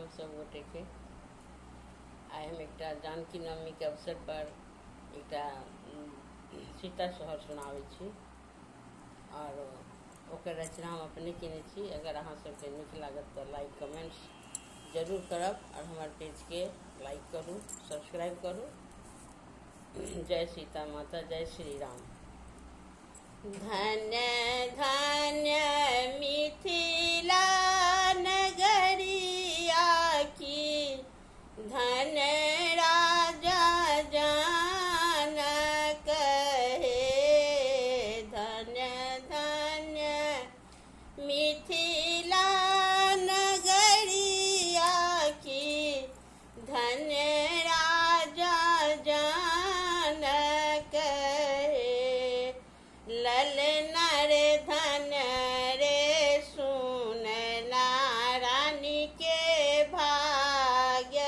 प्रणाम सब गोटे के। आइ हम एक जानकी नवमी के अवसर पर एक सीता सोहर सुनाबै छी और ओकर रचना हम अपने केने छी। अगर अहाँ सबके नीक लागत तो लाइक कमेंट्स जरूर करब और हमार पेज के लाइक करू, सब्सक्राइब करू। जय सीता माता, जय श्री राम। धन्य धन्य मिथिला नगरिया की, धन्य राजा जनक हे। धन्य धन्य मिथिला नगरिया की, धन्य राजा जनक हे। ललना रे धन्य रे सुनना रानी के भाग्य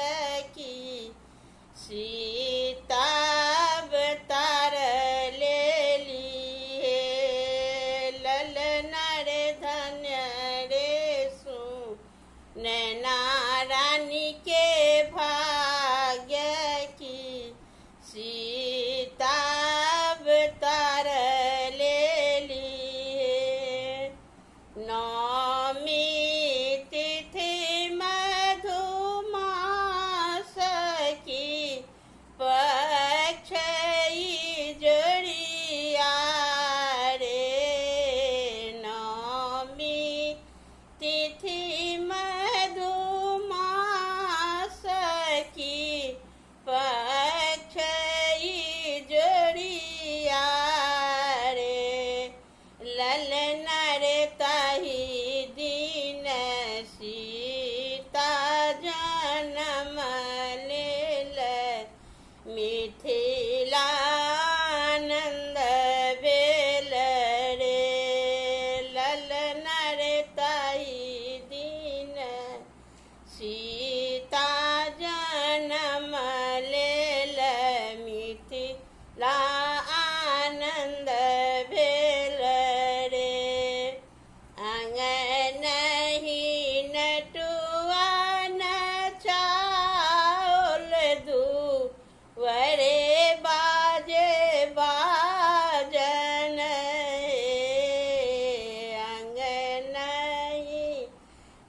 की, सीता अवतार ले ली है। ललना रे धन्य रे सुनना रानी के भाग्य की, सीता अवतार ले ली है। नौमी तिथि मधुमास की, पक्ष जोड़िया रे। नौमी तिथि मधुमास की, पक्ष जोड़िया रे। ललना रे ताही दिन सीता जन्म लेल, मिथिला आनंद भेल रे। ललना रे ताही दिन सीता जन्म लेल, मिथिला आनंद भेल रे। आंगन ही नटुआ नचाओल, दुवरे बाजे बाजन हे। आंगन ही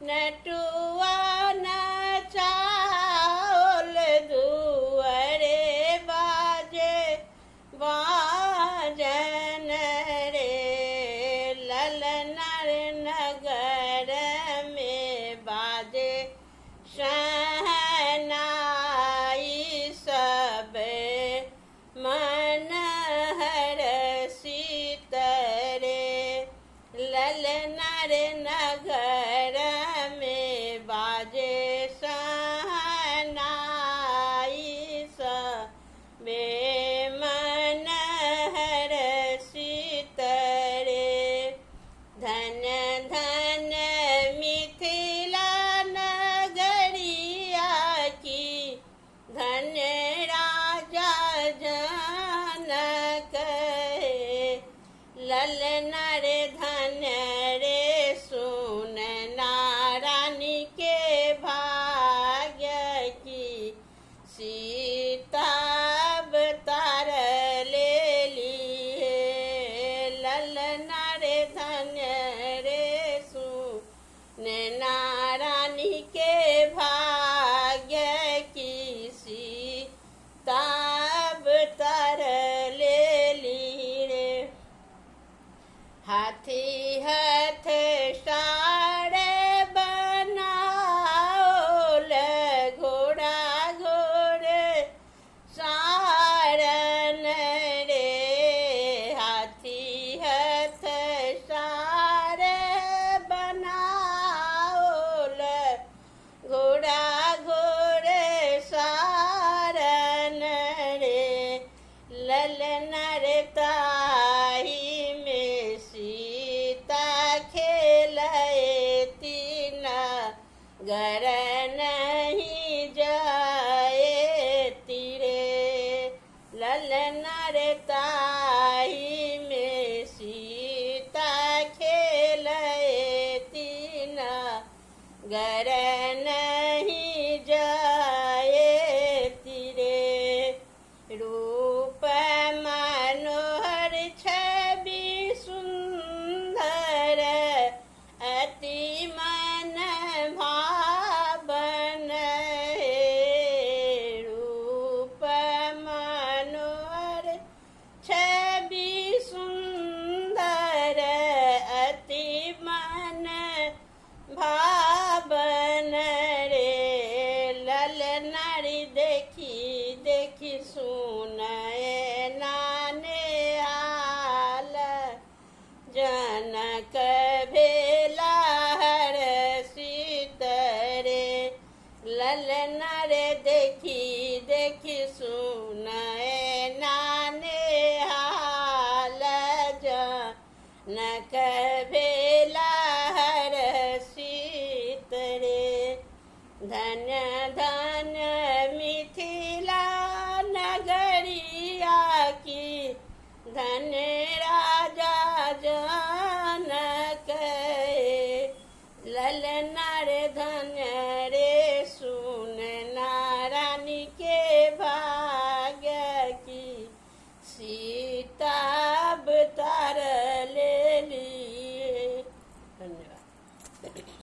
नटुआ नचाओल, दुवरे बाजे बाजन रे। ललना रे नगर में बाजे शहनाई, सब मन हर्षित रे। ललना रे नगर में बाजे शहनाई, सब मन हर्षित रे। धन्य धन्य मिथिला नगरिया की, धन्य राजा जनक हे। ललना रे धन्य रे सुनना रानी के भाग्य की, सीता अवतार ले ली है। ललना रे धन्य रे सुनना रानी के भाग्य की, सीता अवतार ले ली रे। हाथी हाथ साड़े बनाओल, घोड़ा घोड़े सारन रे। हाथी हाथ साड़े बनाओल, घोड़ा घोड़े सारन रे। ललना रे ताही में सीता खेलए तीन, घर नहीं जाए तीरे। ललना रे ताही में सीता खेलए तीन, घर नहीं ललना रे देखी देखी सुनए नाने हाल जनक भेला हर सीत रे। धन्य धन्य मिथिला नगरिया की धन्य राजा जनक। ललना रे धन्य रे सुन नारानी के भाग्य की सीता अवतार